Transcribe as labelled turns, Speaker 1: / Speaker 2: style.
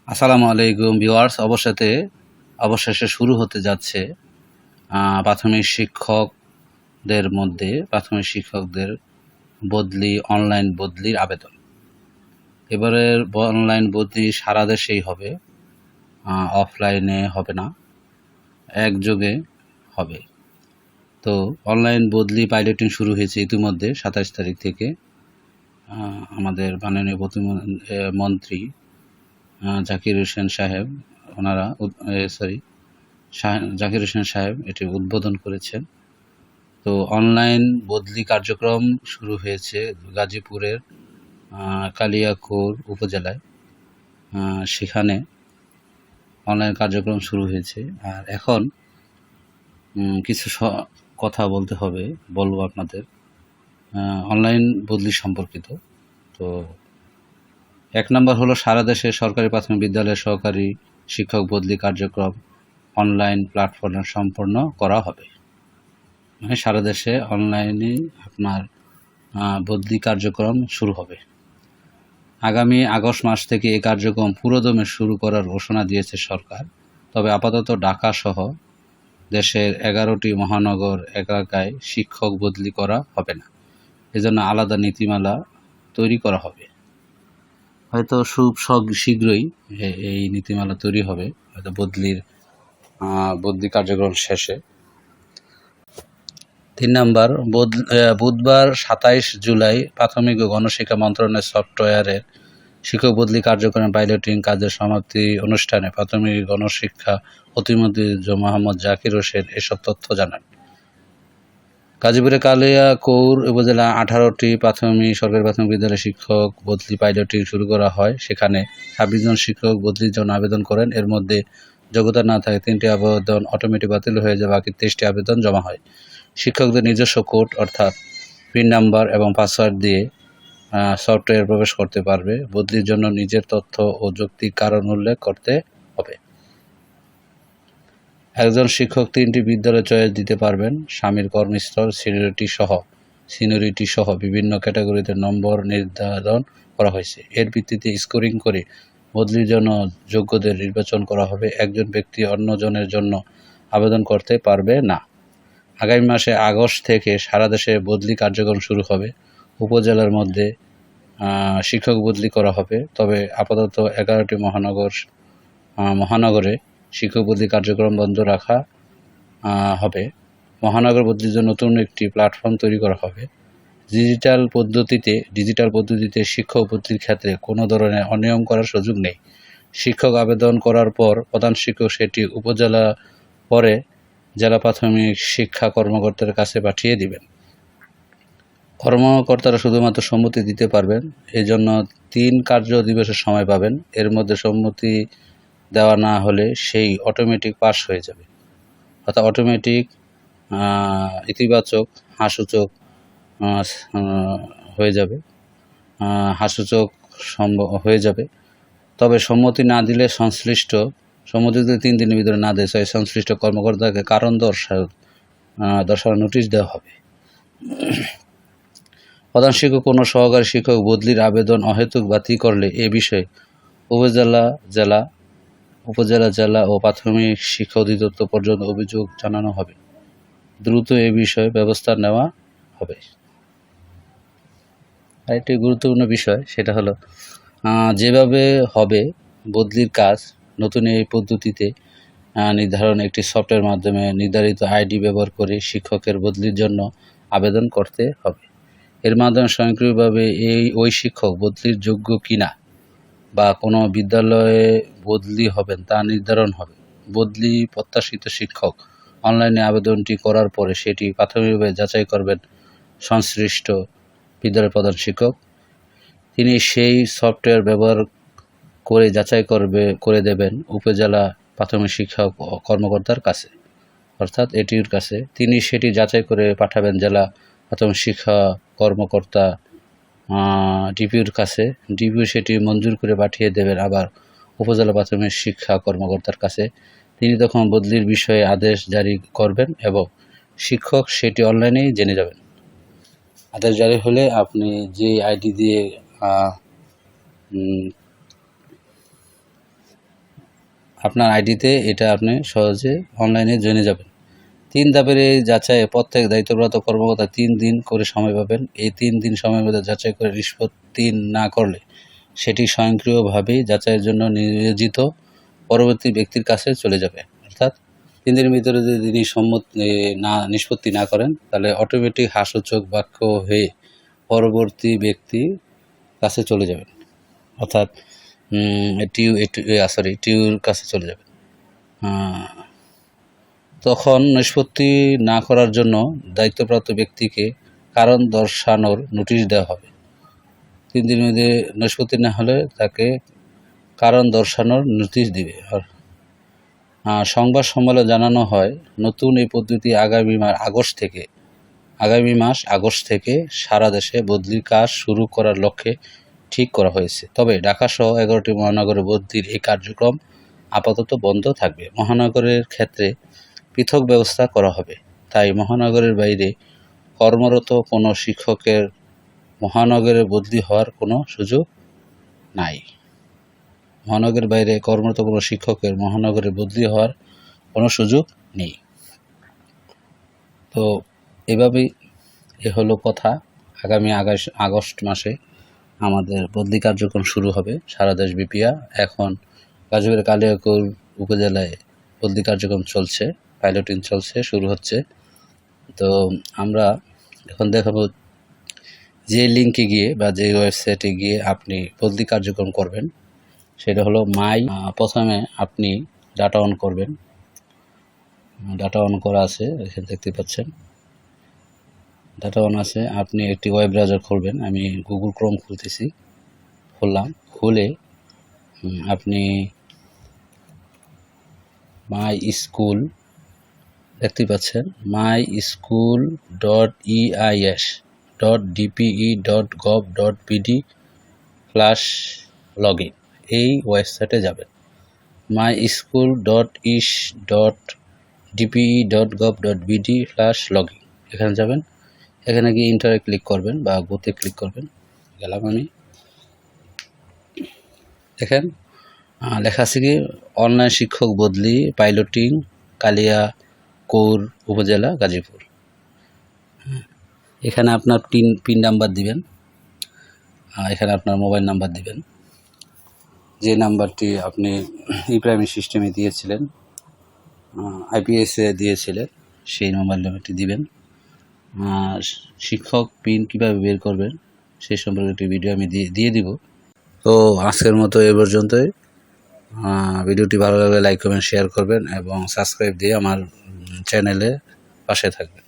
Speaker 1: আসসালামু আলাইকুম ভিউয়ার্স। অবশেষে শুরু হতে যাচ্ছে প্রাথমিক শিক্ষকদের বদলি, অনলাইন বদলির আবেদন। এবারের অনলাইন বদলি সারা দেশেই হবে, অফলাইনে হবে না, একযোগে হবে। তো অনলাইন বদলি পাইলটিং শুরু হয়েছে ইতিমধ্যে 27 তারিখ থেকে। আমাদের মাননীয় প্রতিমন্ত্রী জাকির হোসেন সাহেব এটি উদ্বোধন করেছেন। তো অনলাইন বদলি কার্যক্রম শুরু হয়েছে গাজীপুরের কালিয়াকৈর উপজেলায়। সেখানে অনলাইন কার্যক্রম শুরু হয়েছে। আর এখন কিছু কথা বলবো আপনাদের অনলাইন বদলি সম্পর্কিত। তো 1 নম্বর হলো, সারা দেশে সরকারি প্রাথমিক বিদ্যালয়ের সহকারী শিক্ষক বদলি কার্যক্রম অনলাইন প্ল্যাটফর্মে সম্পন্ন করা হবে। মানে সারা দেশে অনলাইনে আপনার বদলি কার্যক্রম শুরু হবে। আগামী আগস্ট মাস থেকে এই কার্যক্রম পুরোদমে শুরু করার ঘোষণা দিয়েছে সরকার। তবে আপাতত ঢাকা সহ দেশের 11টি মহানগর এলাকায় শিক্ষক বদলি করা হবে না। এজন্য আলাদা নীতিমালা তৈরি করা হবে। হয়তো শীঘ্রই এই নীতিমালা তৈরি হবে, হয়তো বদলি কার্যক্রম শেষে। 3 নম্বর, বুধবার 27 জুলাই প্রাথমিক ও গণশিক্ষা মন্ত্রণালয়ের সফটওয়্যারের শিক্ষক বদলি কার্যক্রমের পাইলটিং কাজের সমাপ্তি অনুষ্ঠানে প্রাথমিক গণশিক্ষা প্রতিমন্ত্রী মোহাম্মদ জাকির হোসেন এসব তথ্য জানান। গাজীপুরের কালিয়াকৈর উপজেলা 18টি সরকারি প্রাথমিক বিদ্যালয়ে শিক্ষক বদলি পাইলটিং শুরু করা হয়। সেখানে 26 জন শিক্ষক বদলির জন্য আবেদন করেন। এর মধ্যে যোগ্যতা না থাকে 3টি আবেদন অটোমেটিক বাতিল হয়ে যায়, বাকি 23টি আবেদন জমা হয়। শিক্ষকদের নিজস্ব কোড অর্থাৎ পিন নাম্বার এবং পাসওয়ার্ড দিয়ে সফটওয়্যার প্রবেশ করতে পারবে। বদলির জন্য নিজের তথ্য ও যৌক্তিক কারণ উল্লেখ করতে হবে। একজন শিক্ষক 3টি বিদ্যালয় চয়েস দিতে পারবেন। স্বামীর কর্মস্থল, সিনিয়রিটি সহ বিভিন্ন ক্যাটাগরিতে নম্বর নির্ধারণ করা হয়েছে। এর ভিত্তিতে স্কোরিং করে বদলির জন্য যোগ্যদের নির্বাচন করা হবে। একজন ব্যক্তি অন্যজনের জন্য আবেদন করতে পারবে না। আগামী মাসে আগস্ট থেকে সারা দেশে বদলি কার্যক্রম শুরু হবে। উপজেলার মধ্যে শিক্ষক বদলি করা হবে। তবে আপাতত 11টি মহানগরে শিক্ষক বদলি কার্যক্রম বন্ধ রাখা হবে। মহানগর বদলির জন্য নতুন একটি প্ল্যাটফর্ম তৈরি করা হবে। ডিজিটাল পদ্ধতিতে শিক্ষক বদলির ক্ষেত্রে কোনো ধরনের অনিয়ম করার সুযোগ নেই। শিক্ষক আবেদন করার পর প্রধান শিক্ষক সেটি পরে জেলা প্রাথমিক শিক্ষা কর্মকর্তার কাছে পাঠিয়ে দিবেন। কর্মকর্তারা শুধুমাত্র সম্মতি দিতে পারবেন। এজন্য 3 কার্য দিবসের সময় পাবেন। এর মধ্যে সম্মতি দেওয়া না হলে সেই অটোমেটিক পাস হয়ে যাবে, অর্থাৎ অটোমেটিক ইতিবাচক হাসূচক হয়ে যাবে, হয়ে যাবে। তবে সম্মতি না দিলে সম্মতি যদি 3 দিনের ভিতরে না দেয়, সংশ্লিষ্ট কর্মকর্তাকে কারণ দর্শানোর নোটিশ দেওয়া হবে। প্রধান শিক্ষক কোনো সহকারী শিক্ষক বদলির আবেদন অহেতুক বাতিল করলে এ বিষয়ে উপজেলা, জেলা ও প্রাথমিক শিক্ষা অধিদপ্তর পর্যন্ত অভিযোগ জানানো হবে। দ্রুত এ বিষয়ে ব্যবস্থা নেওয়া হবে। আরেকটি গুরুত্বপূর্ণ বিষয়, সেটা হলো যেভাবে হবে বদলির কাজ, নতুন এই পদ্ধতিতে নির্ধারণ একটি সফটওয়্যার মাধ্যমে নির্ধারিত আইডি ব্যবহার করে শিক্ষকের বদলির জন্য আবেদন করতে হবে। এর মাধ্যমে স্বয়ংক্রিয়ভাবে ওই শিক্ষক বদলির যোগ্য কিনা বা কোনো বিদ্যালয়ে বদলি হবেন তা নির্ধারণ হবে। বদলি প্রত্যাশিত শিক্ষক অনলাইনে আবেদনটি করার পরে সেটি প্রাথমিকভাবে যাচাই করবেন সংশ্লিষ্ট বিদ্যালয়ের প্রধান শিক্ষক। তিনি সেই সফটওয়্যার ব্যবহার করে যাচাই করে দেবেন উপজেলা প্রাথমিক শিক্ষা কর্মকর্তার কাছে, অর্থাৎ এটির কাছে। তিনি সেটি যাচাই করে পাঠাবেন জেলা প্রাথমিক শিক্ষা কর্মকর্তা ডিপিওর কাছে। ডিপিও সেটি মঞ্জুর করে পাঠিয়ে দেবেন আবার উপজেলা প্রাথমিক শিক্ষা কর্মকর্তার কাছে। তিনি তখন বদলির বিষয়ে আদেশ জারি করবেন এবং শিক্ষক সেটি অনলাইনেই জেনে যাবেন। আদেশ জারি হলে আপনি যে আইডি দিয়ে আপনার আইডিতে এটা আপনি সহজে অনলাইনে জেনে যাবেন। 3 ধাপের এই যাচাইয়ে প্রত্যেক দায়িত্বপ্রাপ্ত কর্মকর্তা 3 দিন করে সময় পাবেন। এই 3 দিন সময়ের মধ্যে যাচাই করে নিষ্পত্তি না করলে সেটি স্বয়ংক্রিয়ভাবেই যাচাইয়ের জন্য নিয়োজিত পরবর্তী ব্যক্তির কাছে চলে যাবে। অর্থাৎ 3 দিনের ভিতরে যদি তিনি নিষ্পত্তি না করেন তাহলে অটোমেটিক হাস্যচক বাক্য হয়ে পরবর্তী ব্যক্তির কাছে চলে যাবেন। অর্থাৎ টিউর কাছে চলে যাবেন। তখন নিষ্পত্তি না করার জন্য দায়িত্বপ্রাপ্ত ব্যক্তিকে কারণ দর্শানোর নোটিশ দেওয়া হবে। 3 দিনের মধ্যে নিষ্পত্তি না হলে তাকে কারণ দর্শানোর নোটিশ দিবে। সংবাদ সম্মেলনে জানানো হয়, নতুন এই পদ্ধতি আগামী মাস আগস্ট থেকে সারা দেশে বদলির কাজ শুরু করার লক্ষ্যে ঠিক করা হয়েছে। তবে ঢাকাসহ 11টি মহানগরে বদলির এই কার্যক্রম আপাতত বন্ধ থাকবে। মহানগরের ক্ষেত্রে পৃথক ব্যবস্থা করা হবে। তাই মহানগরের বাইরে কর্মরত কোনো শিক্ষকের মহানগরে বদলি হওয়ার কোনো সুযোগ নাই। মহানগরের বাইরে কর্মরত কোনো শিক্ষকের মহানগরে বদলি হওয়ার কোনো সুযোগ নেই। তো এভাবেই হলো কথা। আগামী আগস্ট মাসে আমাদের বদলি কার্যক্রম শুরু হবে সারা দেশব্যাপী। এখন গাজীপুরের কালিয়াকৈর উপজেলায় বদলি কার্যক্রম চলছে, পাইলটিং চলছে, শুরু হচ্ছে। তো আমরা এখন দেখাবো যে লিঙ্কে গিয়ে বা যে ওয়েবসাইটে গিয়ে আপনি বদলি কার্যক্রম করবেন। সেটা হলো প্রথমে আপনি ডাটা অন করবেন। ডাটা অন করা আছে, এখানে দেখতে পাচ্ছেন ডাটা অন আছে। আপনি একটি ওয়েব ব্রাউজার খুলবেন। আমি গুগল ক্রোম খুলতেছি, খুলে আপনি মাই স্কুল দেখতে পাচ্ছেন, myschool.eis.dpe.gov.bd/login এই ওয়েবসাইটে যাবেন। myschool.eis.dpe.gov.bd/login এখানে যাবেন। এখানে গিয়ে ইন্টারে ক্লিক করবেন বা গোতে ক্লিক করবেন। গেলাম আমি। দেখেন লেখা আছে কি, অনলাইন শিক্ষক বদলি পাইলটিং কালিয়াকৈর উপজেলা গাজীপুর। এখানে আপনার পিন নাম্বার দিবেন, এখানে আপনার মোবাইল নাম্বার দিবেন, যে নাম্বারটি আপনি প্রাইমারি সিস্টেমে দিয়েছিলেন, আইপিএসে দিয়েছিলেন, সেই মোবাইল নাম্বারটি দিবেন। শিক্ষক পিন কীভাবে বের করবেন সেই সম্পর্কে একটি ভিডিও আমি দিয়ে দিব। তো আজকের মতো এ পর্যন্তই। ভিডিওটি ভালো লাগলে লাইক কমেন্ট শেয়ার করবেন এবং সাবস্ক্রাইব দিয়ে আমার চ্যানেলে পাশে থাকবেন।